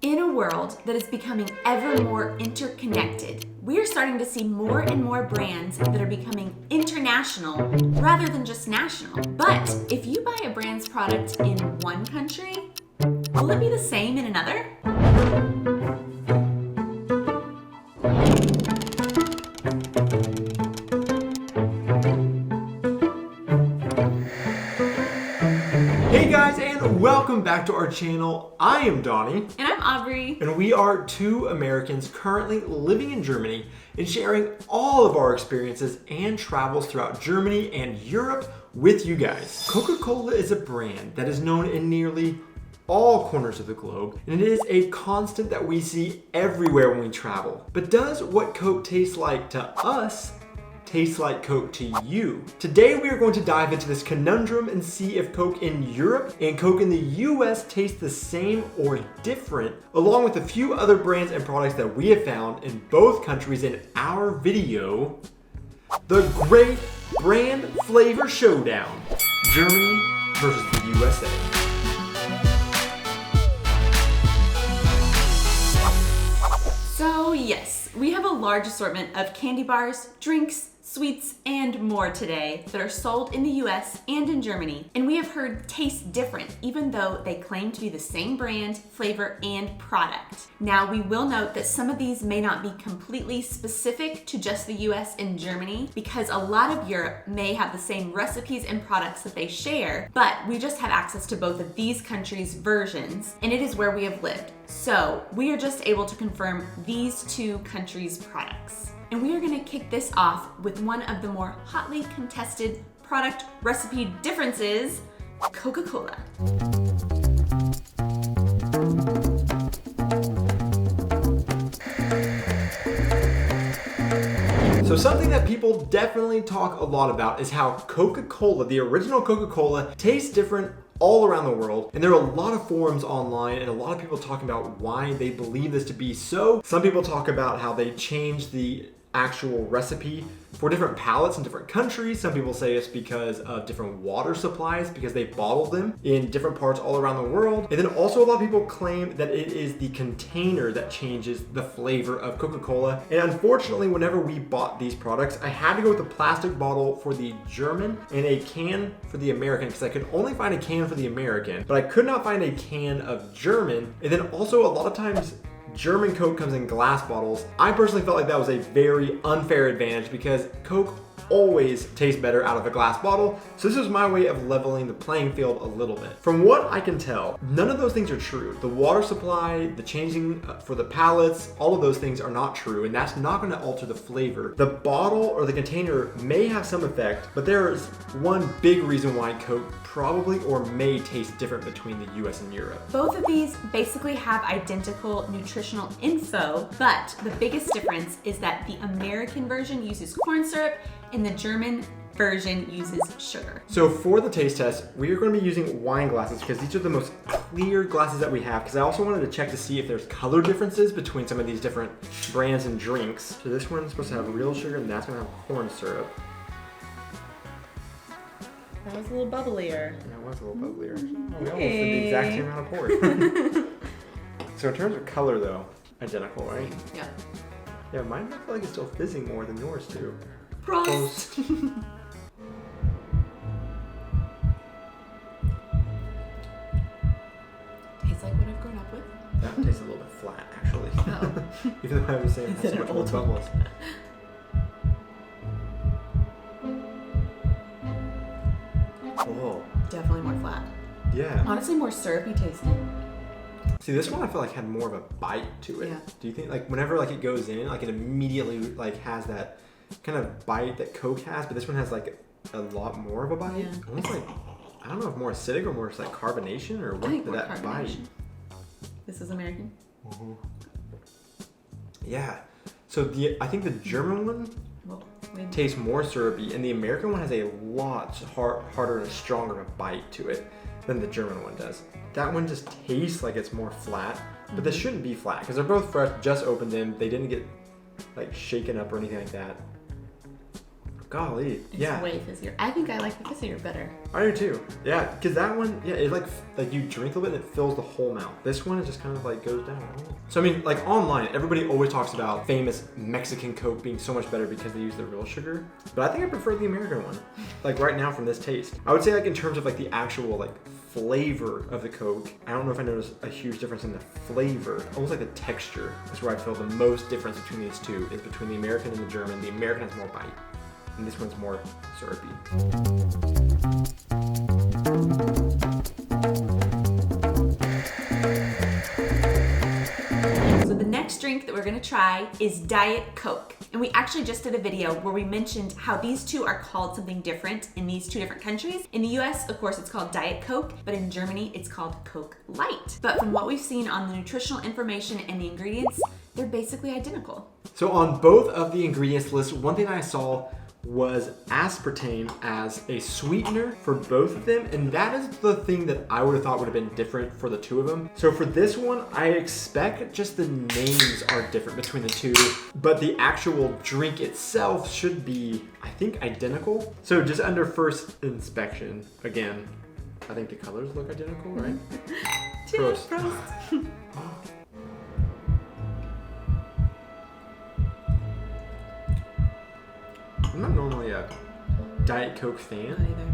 In a world that is becoming ever more interconnected, we are starting to see more and more brands that are becoming international rather than just national. But if you buy a brand's product in one country, will it be the same in another? Hey guys, and welcome back to our channel. I am Donnie. And I'm Aubrey. And we are two Americans currently living in Germany and sharing all of our experiences and travels throughout Germany and Europe with you guys. Coca-Cola is a brand that is known in nearly all corners of the globe, and it is a constant that we see everywhere when we travel. But does what Coke tastes like to us tastes like Coke to you? Today we are going to dive into this conundrum and see if Coke in Europe and Coke in the US taste the same or different, along with a few other brands and products that we have found in both countries in our video, The Great Brand Flavor Showdown, Germany versus the USA. So yes, we have a large assortment of candy bars, drinks, sweets, and more today that are sold in the US and in Germany, and we have heard taste different even though they claim to be the same brand, flavor, and product. Now we will note that some of these may not be completely specific to just the US and Germany because a lot of Europe may have the same recipes and products that they share, but we just have access to both of these countries' versions, and it is where we have lived. So we are just able to confirm these two countries' products. And we are gonna kick this off with one of the more hotly contested product recipe differences, Coca-Cola. So something that people definitely talk a lot about is how Coca-Cola, the original Coca-Cola, tastes different all around the world, and there are a lot of forums online and a lot of people talking about why they believe this to be so. Some people talk about how they changed the actual recipe for different palates in different countries. Some people say it's because of different water supplies because they bottled them in different parts all around the world. And then also a lot of people claim that it is the container that changes the flavor of Coca-Cola. And unfortunately, whenever we bought these products, I had to go with a plastic bottle for the German and a can for the American because I could only find a can for the American, but I could not find a can of German. And then also a lot of times German Coke comes in glass bottles. I personally felt like that was a very unfair advantage because Coke always tastes better out of a glass bottle. So this is my way of leveling the playing field a little bit. From what I can tell, none of those things are true. The water supply, the changing for the pallets, all of those things are not true, and that's not going to alter the flavor. The bottle or the container may have some effect, but there's one big reason why Coke probably or may taste different between the US and Europe. Both of these basically have identical nutritional info, but the biggest difference is that the American version uses corn syrup and the German version uses sugar. So for the taste test, we are going to be using wine glasses because these are the most clear glasses that we have, because I also wanted to check to see if there's color differences between some of these different brands and drinks. So this one's supposed to have real sugar and that's going to have corn syrup. That was a little bubblier. That was a little bubblier. Oh, we almost did the exact same amount of pour. So in terms of color though, identical, right? Yeah. Yeah, mine I feel like it's still fizzing more than yours too. Prost! Tastes like what I've grown up with. That tastes a little bit flat actually. Oh. Even though I was saying it has so much more bubbles. Oh. Definitely more flat. Yeah. Honestly, more syrupy tasting. See, this one I feel like had more of a bite to it. Yeah. Do you think like whenever like it goes in, like it immediately like has that kind of bite that Coke has, but this one has like a lot more of a bite? Yeah. Almost like, I don't know if more acidic or more just like carbonation or what did that bite? This is American. Mm-hmm. Yeah. So I think the German one tastes more syrupy, and the American one has a lot harder and stronger of a bite to it than the German one does. That one just tastes like it's more flat, but this shouldn't be flat because they're both fresh, just opened them. They didn't get like shaken up or anything like that. Golly. It's yeah. way fizzier. I think I like the fizzier better. I do too. Yeah, because that one, yeah, it like you drink a little bit and it fills the whole mouth. This one, it just kind of like goes down. So I mean, like online, everybody always talks about famous Mexican Coke being so much better because they use the real sugar. But I think I prefer the American one. Like right now from this taste. I would say like in terms of like the actual like flavor of the Coke, I don't know if I noticed a huge difference in the flavor. Almost like the texture is where I feel the most difference between these two is between the American and the German. The American has more bite. And this one's more syrupy. So the next drink that we're gonna try is Diet Coke. And we actually just did a video where we mentioned how these two are called something different in these two different countries. In the US, of course, it's called Diet Coke, but in Germany, it's called Coke Light. But from what we've seen on the nutritional information and the ingredients, they're basically identical. So on both of the ingredients list, one thing I saw was aspartame as a sweetener for both of them, and that is the thing that I would have thought would have been different for the two of them. So for this one, I expect just the names are different between the two, but the actual drink itself should be, I think, identical. So just under first inspection, again, I think the colors look identical, right? Cheers, Prost. Prost. I'm not normally a Diet Coke fan. Not either.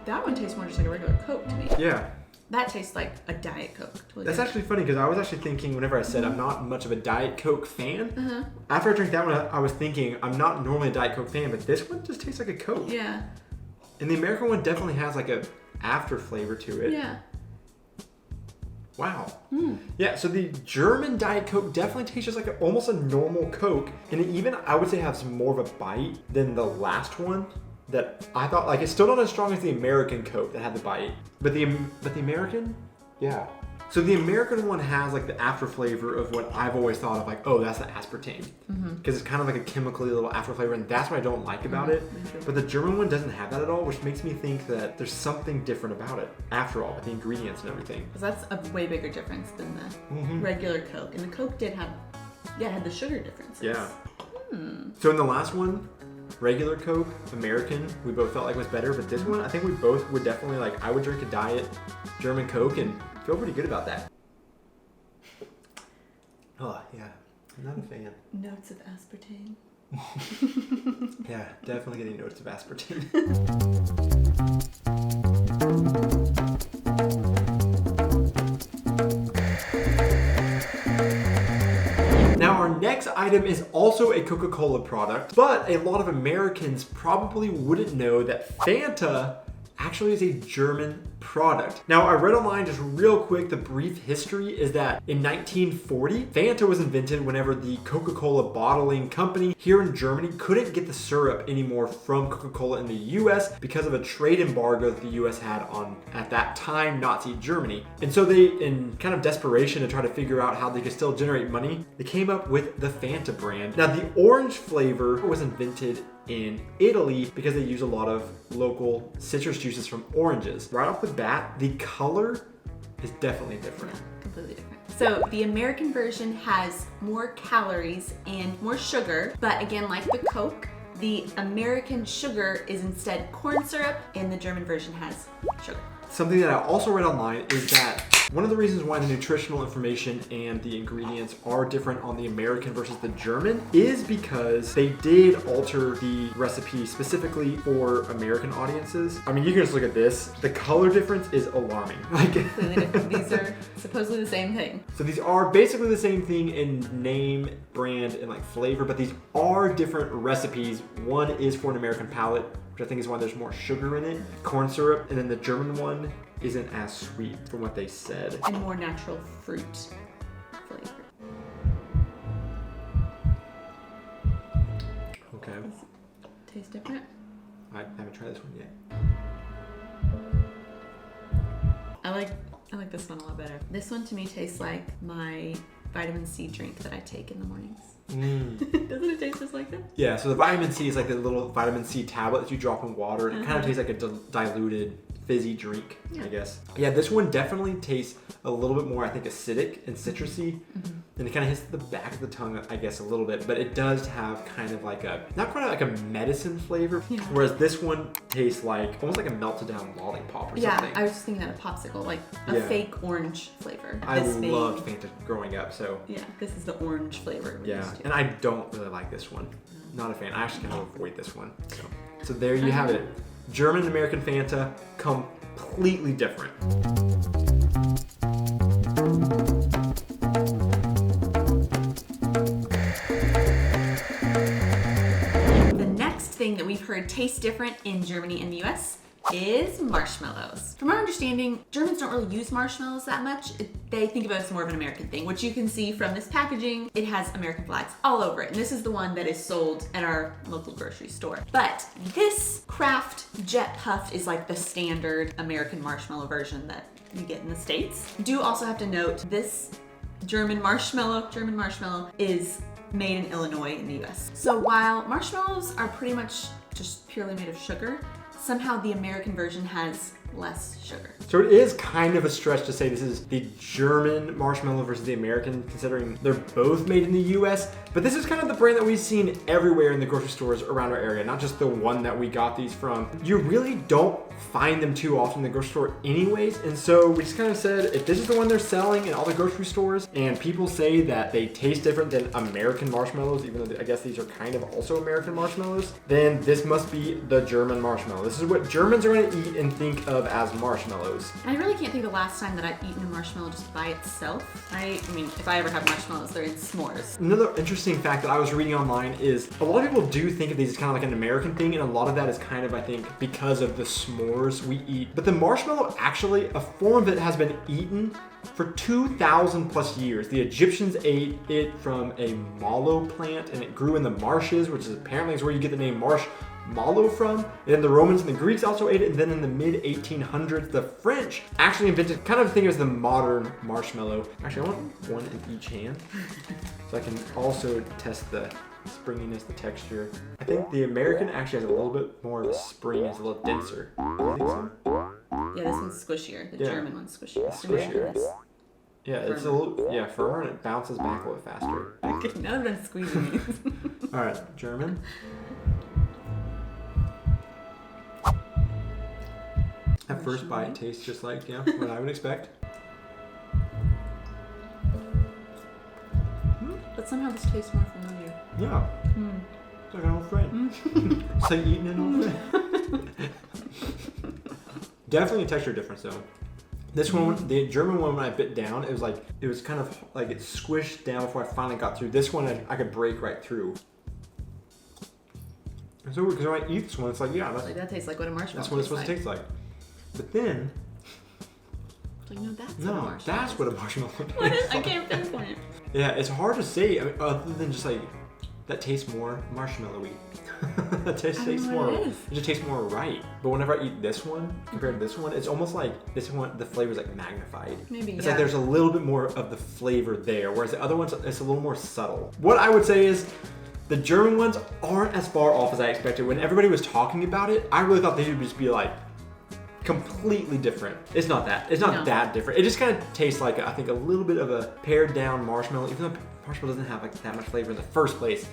That one tastes more just like a regular Coke to me. Yeah. That tastes like a Diet Coke. Totally That's actually funny because I was actually thinking whenever I said I'm not much of a Diet Coke fan, after I drank that one, I was thinking I'm not normally a Diet Coke fan, but this one just tastes like a Coke. Yeah. And the American one definitely has like a after flavor to it. Yeah. Wow. Yeah, so the German Diet Coke definitely tastes just like almost a normal Coke. And it even, I would say, has more of a bite than the last one that I thought, like, it's still not as strong as the American Coke that had the bite. But the American, yeah. So the American one has like the after flavor of what I've always thought of, like, oh, that's the aspartame. Because it's kind of like a chemically little after flavor, and that's what I don't like about it. But the German one doesn't have that at all, which makes me think that there's something different about it, after all, with the ingredients and everything. Because that's a way bigger difference than the regular Coke. And the Coke did have, it had the sugar differences. Yeah. So in the last one, regular Coke, American, we both felt like was better, but this one, I think we both would definitely, like, I would drink a Diet German Coke and feel pretty good about that. Oh, yeah. I'm not a fan. Notes of aspartame. Yeah, definitely getting notes of aspartame. Now our next item is also a Coca-Cola product, but a lot of Americans probably wouldn't know that Fanta actually is a German product. Now, I read online just real quick, the brief history is that in 1940, Fanta was invented whenever the Coca-Cola bottling company here in Germany couldn't get the syrup anymore from Coca-Cola in the US because of a trade embargo that the US had on, at that time, Nazi Germany. And so they, in kind of desperation to try to figure out how they could still generate money, they came up with the Fanta brand. Now, the orange flavor was invented in Italy because they use a lot of local citrus juices from oranges. Right off the bat, the color is definitely different. Yeah, completely different. So the American version has more calories and more sugar, but again, like the Coke, the American sugar is instead corn syrup and the German version has sugar. Something that I also read online is that one of the reasons why the nutritional information and the ingredients are different on the American versus the German is because they did alter the recipe specifically for American audiences. I mean, you can just look at this. The color difference is alarming. Completely different. These are supposedly the same thing. So these are basically the same thing in name, brand, and like flavor, but these are different recipes. One is for an American palate, which I think is why there's more sugar in it, corn syrup, and then the German one isn't as sweet from what they said. And more natural fruit flavor. Okay. Tastes different? I haven't tried this one yet. I like this one a lot better. This one to me tastes like my vitamin C drink that I take in the mornings. Doesn't it taste just like that? Yeah, so the vitamin C is like the little vitamin C tablet that you drop in water. It kind of tastes like a diluted fizzy drink, I guess. Yeah, this one definitely tastes a little bit more, I think, acidic and citrusy. And it kind of hits the back of the tongue, I guess, a little bit. But it does have kind of like a, not quite like a medicine flavor. Whereas this one tastes like, almost like a melted down lollipop or something. Yeah, I was just thinking that a popsicle, like a fake orange flavor. I loved Fanta growing up, so. Yeah, this is the orange flavor. Yeah, and I don't really like this one. Not a fan. I actually kind of avoid this one. So there you have it. German American Fanta, completely different. The next thing that we've heard tastes different in Germany and the US is marshmallows. From our understanding, Germans don't really use marshmallows that much. They think about it as more of an American thing, which you can see from this packaging. It has American flags all over it, and this is the one that is sold at our local grocery store. But this Kraft Jet Puff is like the standard American marshmallow version that you get in the States. You do also have to note this German marshmallow is made in Illinois in the US. So while marshmallows are pretty much just purely made of sugar, somehow the American version has less sugar. So it is kind of a stretch to say this is the German marshmallow versus the American, considering they're both made in the US. But this is kind of the brand that we've seen everywhere in the grocery stores around our area, not just the one that we got these from. You really don't find them too often in the grocery store anyways. And so we just kind of said, if this is the one they're selling in all the grocery stores and people say that they taste different than American marshmallows, even though I guess these are kind of also American marshmallows, then this must be the German marshmallow. This is what Germans are going to eat and think of as marshmallows. And I really can't think of the last time that I've eaten a marshmallow just by itself. I mean, if I ever have marshmallows, they're in s'mores. Another interesting fact that I was reading online is a lot of people do think of these as kind of like an American thing, and a lot of that is kind of, I think, because of the s'mores we eat. But the marshmallow, actually, a form of it has been eaten for 2,000 plus years. The Egyptians ate it from a mallow plant, and it grew in the marshes, which is apparently is where you get the name marshmallow from. And then the Romans and the Greeks also ate it, and then in the mid-1800s, the French actually invented kind of the thing as the modern marshmallow. Actually, I want one in each hand, so I can also test the springiness, the texture. I think the American actually has a little bit more of a spring, it's a little denser. You think so? Yeah, this one's squishier. The German one's squishier. Squishier. Yeah, it's a little firmer, and it bounces back a little faster. Now that I'm squeezing these. All right, German. At first bite, it tastes just like what I would expect. But somehow this tastes more familiar. Yeah. It's like an old friend. It's like eating an old friend. Definitely a texture difference though. This one, the German one, when I bit down, it was kind of like it squished down before I finally got through. This one, I could break right through. And so, because when I eat this one, it's like, that tastes like what a marshmallow that's what it's supposed to taste like. But then, that's what a marshmallow tastes like. I can't pinpoint. Yeah, it's hard to say. I mean, other than just like that tastes more marshmallowy. That tastes more. It just tastes more right. But whenever I eat this one compared to this one, it's almost like this one. The flavor's like magnified. Maybe it's like there's a little bit more of the flavor there, whereas the other ones it's a little more subtle. What I would say is, the German ones aren't as far off as I expected. When everybody was talking about it, I really thought they would just be like completely different. It's not that. It's not that different. It just kind of tastes like, I think, a little bit of a pared down marshmallow, even though marshmallow doesn't have like that much flavor in the first place.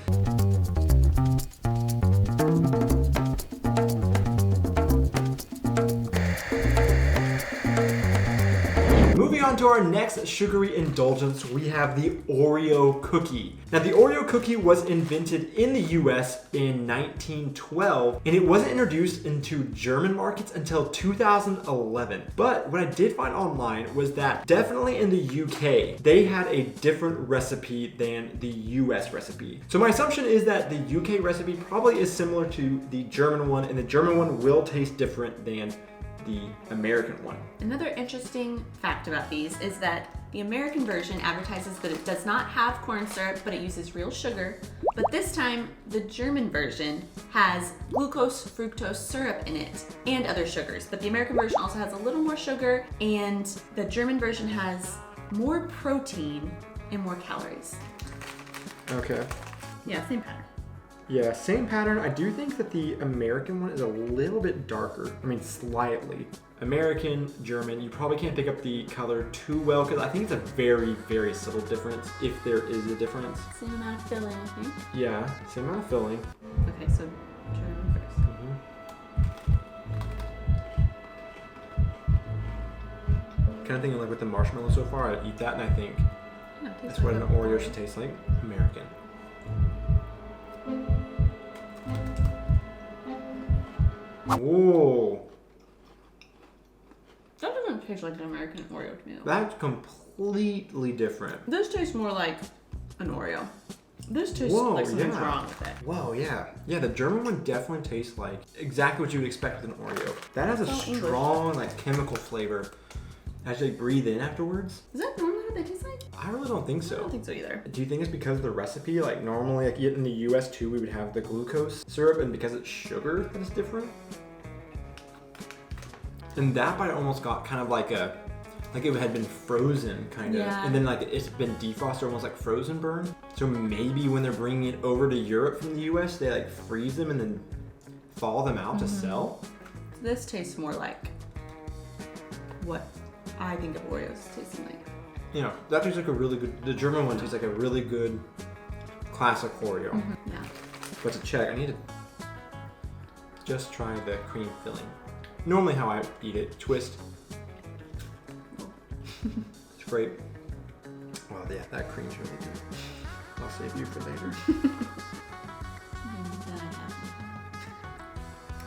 Moving on to our next sugary indulgence, we have the Oreo cookie. Now, the Oreo cookie was invented in the US in 1912, and it wasn't introduced into German markets until 2011. But what I did find online was that definitely in the UK, they had a different recipe than the US recipe. So my assumption is that the UK recipe probably is similar to the German one, and the German one will taste different than the American one. Another interesting fact about these is that the American version advertises that it does not have corn syrup, but it uses real sugar. But this time, the German version has glucose fructose syrup in it and other sugars. But the American version also has a little more sugar, and the German version has more protein and more calories. Okay. Yeah, same pattern. Yeah, same pattern. I do think that the American one is a little bit darker. I mean, slightly. American, German, you probably can't pick up the color too well because I think it's a very, very subtle difference if there is a difference. Same amount of filling, I think. Yeah, same amount of filling. Okay, so German first. Kind of thinking like with the marshmallows so far, I'd eat that and I think that's what an Oreo should taste like. American. Whoa. That doesn't taste like an American Oreo to me. That's completely different. This tastes more like an Oreo. This tastes like something's wrong with it. Whoa, yeah. Yeah, the German one definitely tastes like exactly what you would expect with an Oreo. That has a strong, like, chemical flavor. Actually breathe in afterwards. Is that normally what they taste like? I really don't think so. I don't think so either. Do you think it's because of the recipe? Like normally, like in the US too, we would have the glucose syrup, and because it's sugar, that is different. And that bite almost got kind of like it had been frozen, kind of, and then like it's been defrosted, almost like frozen burn. So maybe when they're bringing it over to Europe from the US, they like freeze them and then thaw them out to sell. This tastes more like what I think of Oreos tasting like. You know, that tastes like a really good, the German one tastes like a really good classic Oreo. Yeah. But to check, I need to just try the cream filling. Normally how I eat it, twist. It's great. Wow, yeah, that cream's really good. I'll save you for later.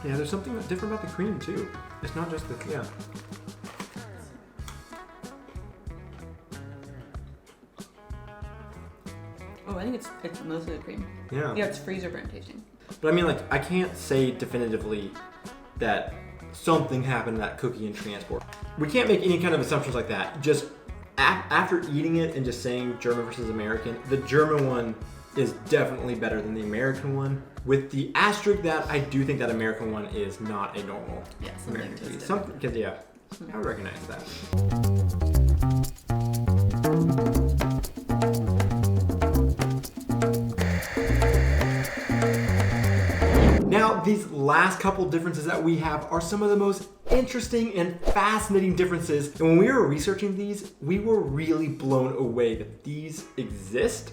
Yeah, there's something different about the cream too. It's not just the, yeah. Oh, I think it's mostly the cream. Yeah. Yeah, it's freezer burn tasting. But I mean, like, I can't say definitively that something happened to that cookie in transport. We can't make any kind of assumptions like that. Just after eating it and just saying German versus American, the German one is definitely better than the American one. With the asterisk that I do think that American one is not a normal American cookie. Something, because yeah, I would recognize that. Now, these last couple differences that we have are some of the most interesting and fascinating differences. And when we were researching these, we were really blown away that these exist.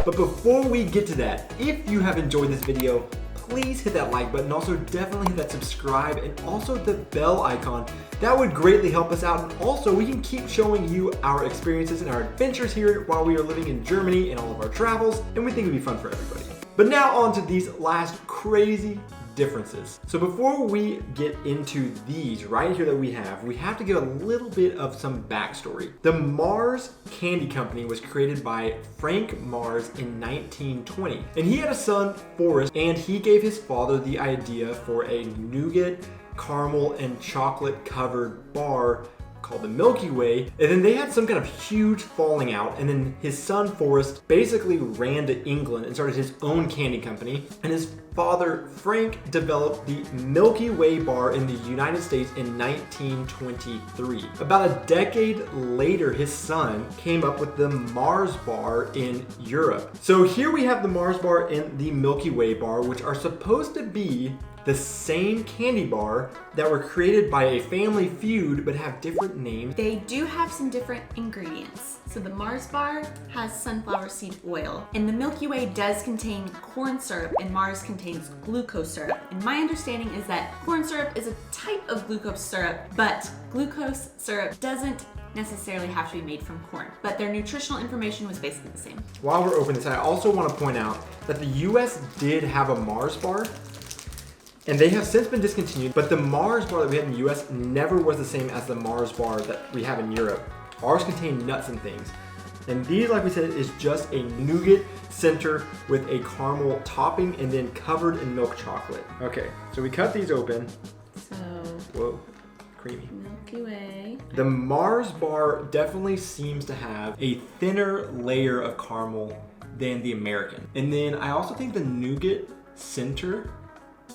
But before we get to that, if you have enjoyed this video, please hit that like button. Also, definitely hit that subscribe and also the bell icon. That would greatly help us out. And also, we can keep showing you our experiences and our adventures here while we are living in Germany and all of our travels. And we think it'd be fun for everybody. But now on to these last crazy differences. So before we get into these right here that we have to give a little bit of some backstory. The Mars Candy Company was created by Frank Mars in 1920. And he had a son, Forrest, and he gave his father the idea for a nougat, caramel, and chocolate covered bar called the Milky Way, and then they had some kind of huge falling out, and then his son Forrest basically ran to England and started his own candy company, and his father Frank developed the Milky Way bar in the United States in 1923. About a decade later, his son came up with the Mars bar in Europe. So here we have the Mars bar and the Milky Way bar, which are supposed to be the same candy bar that were created by a family feud but have different names. They do have some different ingredients. So the Mars bar has sunflower seed oil, and the Milky Way does contain corn syrup, and Mars contains glucose syrup. And my understanding is that corn syrup is a type of glucose syrup, but glucose syrup doesn't necessarily have to be made from corn, but their nutritional information was basically the same. While we're opening this, I also want to point out that the US did have a Mars bar, and they have since been discontinued, but the Mars bar that we had in the US never was the same as the Mars bar that we have in Europe. Ours contain nuts and things. And these, like we said, is just a nougat center with a caramel topping and then covered in milk chocolate. Okay, so we cut these open. So, whoa, creamy. Milky Way. The Mars bar definitely seems to have a thinner layer of caramel than the American. And then I also think the nougat center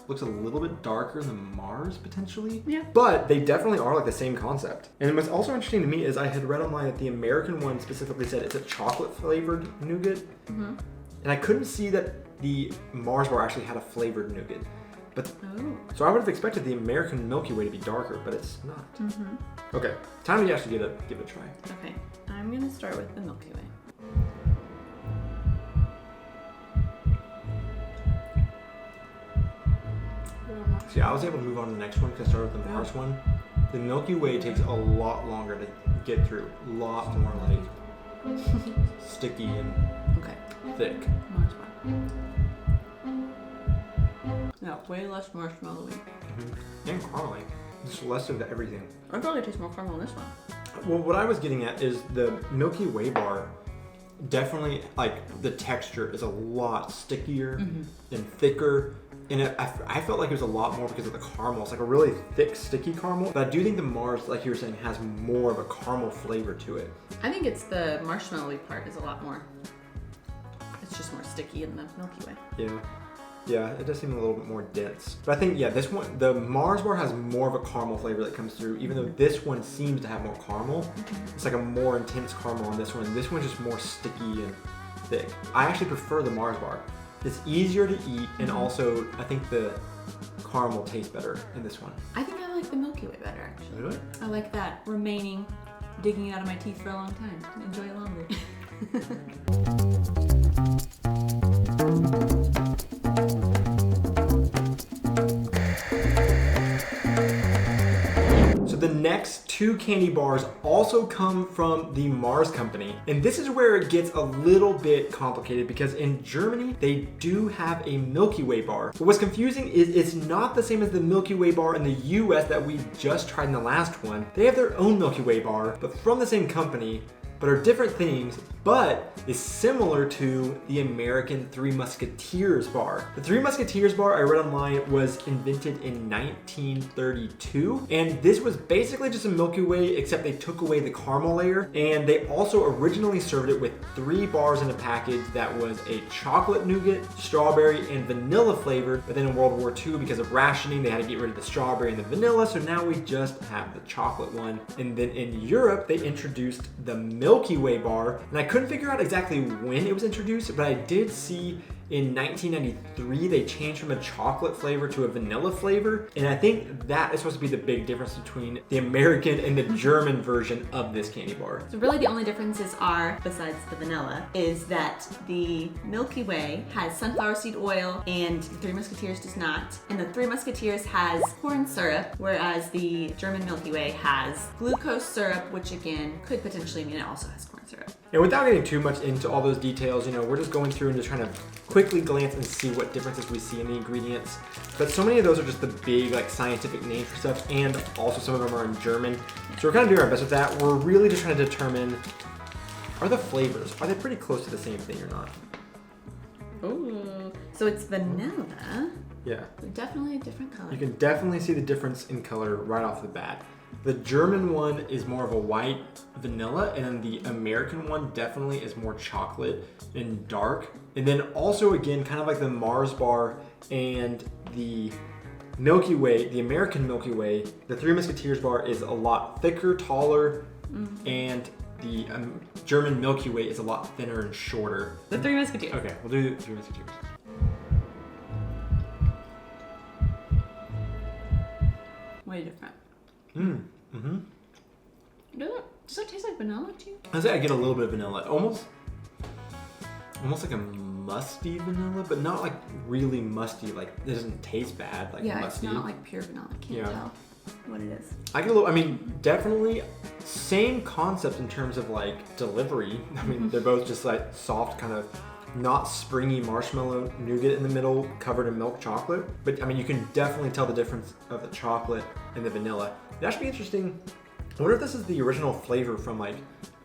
looks a little bit darker than Mars, potentially. Yeah. But they definitely are like the same concept. And what's also interesting to me is I had read online that the American one specifically said it's a chocolate flavored nougat. And I couldn't see that the Mars bar actually had a flavored nougat. But Oh. so I would have expected the American Milky Way to be darker, but it's not. Mm-hmm. Okay, time to actually give it a try. Okay, I'm gonna start with the Milky Way. See, I was able to move on to the next one because I started with the Mars one. The Milky Way takes a lot longer to get through. A lot more like sticky and Okay. thick. Mars bar. No, way less marshmallowy. Mm-hmm. And caramely. Just less of everything. I probably taste more caramel in this one. Well, what I was getting at is the Milky Way bar definitely, like, the texture is a lot stickier and thicker. And I felt like it was a lot more because of the caramel. It's like a really thick, sticky caramel. But I do think the Mars, like you were saying, has more of a caramel flavor to it. I think it's the marshmallowy part is a lot more. It's just more sticky in the Milky Way. Yeah. Yeah, it does seem a little bit more dense. But I think, yeah, this one, the Mars bar has more of a caramel flavor that comes through, even though this one seems to have more caramel. It's like a more intense caramel on this one. This one's just more sticky and thick. I actually prefer the Mars bar. It's easier to eat, and also I think the caramel tastes better in this one. I think I like the Milky Way better, actually. Really? I like that remaining, digging it out of my teeth for a long time. Enjoy it longer. The next two candy bars also come from the Mars company. And this is where it gets a little bit complicated because in Germany, they do have a Milky Way bar. But what's confusing is it's not the same as the Milky Way bar in the US that we just tried in the last one. They have their own Milky Way bar, but from the same company, but are different things, but is similar to the American Three Musketeers bar. The Three Musketeers bar I read online was invented in 1932, and this was basically just a Milky Way, except they took away the caramel layer, and they also originally served it with 3 bars in a package that was a chocolate nougat, strawberry, and vanilla flavored, but then in World War II, because of rationing, they had to get rid of the strawberry and the vanilla, so now we just have the chocolate one. And then in Europe, they introduced the Milky Way bar, and I couldn't figure out exactly when it was introduced, but I did see in 1993 they changed from a chocolate flavor to a vanilla flavor, and I think that is supposed to be the big difference between the American and the German version of this candy bar. So really the only differences are, besides the vanilla, is that the Milky Way has sunflower seed oil and the Three Musketeers does not. And the Three Musketeers has corn syrup, whereas the German Milky Way has glucose syrup, which again could potentially mean it also has corn syrup. And without getting too much into all those details, you know, we're just going through and just trying to quickly glance and see what differences we see in the ingredients. But so many of those are just the big, like, scientific names for stuff, and also some of them are in German. So we're kind of doing our best with that. We're really just trying to determine, are the flavors, are they pretty close to the same thing or not? Ooh, so it's vanilla. Yeah. Definitely a different color. You can definitely see the difference in color right off the bat. The German one is more of a white vanilla, and then the American one definitely is more chocolate and dark. And then also, again, kind of like the Mars bar and the Milky Way, the American Milky Way, the Three Musketeers bar is a lot thicker, taller, and the German Milky Way is a lot thinner and shorter. The Three Musketeers. Okay, we'll do the Three Musketeers. Way different. Does it taste like vanilla to you? I say I get a little bit of vanilla, almost like a musty vanilla, but not like really musty. Like it doesn't taste bad. Like yeah, musty. It's not like pure vanilla. I can't tell what it is. I get a little. I mean, definitely same concept in terms of like delivery. I mean, they're both just like soft, kind of not springy marshmallow nougat in the middle, covered in milk chocolate. But I mean, you can definitely tell the difference of the chocolate and the vanilla. It should be interesting. I wonder if this is the original flavor from like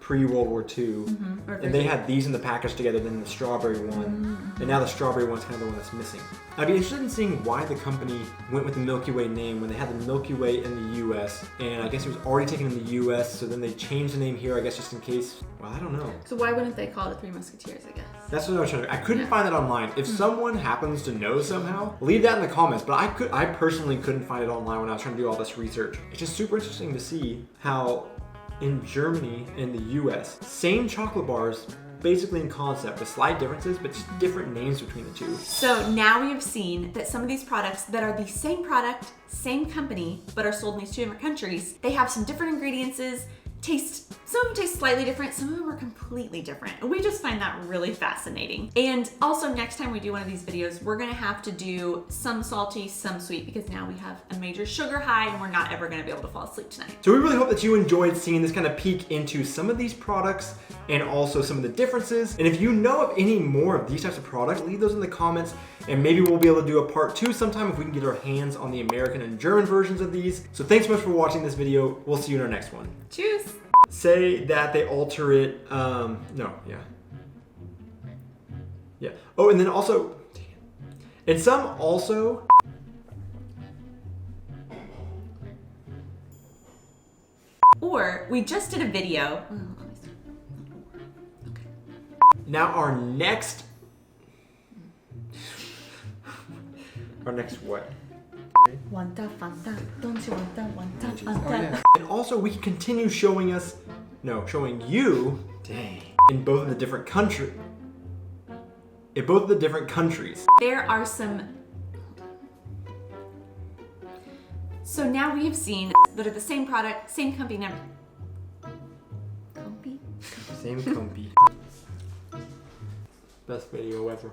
pre-World War II, and they had these in the package together, then the strawberry one, and now the strawberry one's kind of the one that's missing. I'd be interested in seeing why the company went with the Milky Way name when they had the Milky Way in the US, and I guess it was already taken in the US, so then they changed the name here, I guess just in case. Well, I don't know. So why wouldn't they call it the Three Musketeers, I guess? That's what I was trying to. I couldn't find that online. If someone happens to know somehow, leave that in the comments. But I personally couldn't find it online when I was trying to do all this research. It's just super interesting to see how in Germany and the US, same chocolate bars, basically in concept with slight differences, but just different names between the two. So now we have seen that some of these products that are the same product, same company, but are sold in these two different countries, they have some different ingredients, some of them taste slightly different, some of them are completely different. And we just find that really fascinating. And also next time we do one of these videos, we're gonna have to do some salty, some sweet, because now we have a major sugar high and we're not ever gonna be able to fall asleep tonight. So we really hope that you enjoyed seeing this kind of peek into some of these products and also some of the differences. And if you know of any more of these types of products, leave those in the comments and maybe we'll be able to do a part 2 sometime if we can get our hands on the American and German versions of these. So thanks so much for watching this video. We'll see you in our next one. Cheers. Say that they alter it, yeah. Oh, and then also, and some also, or we just did a video. Okay. Now our next what? Wanta, Fanta, don't you want that? Wanta, Fanta. Oh, yeah. And also we can continue showing you, dang, in both of the different countries. There are some. So now we have seen that are the same product, same company, never. Same company. Best video ever.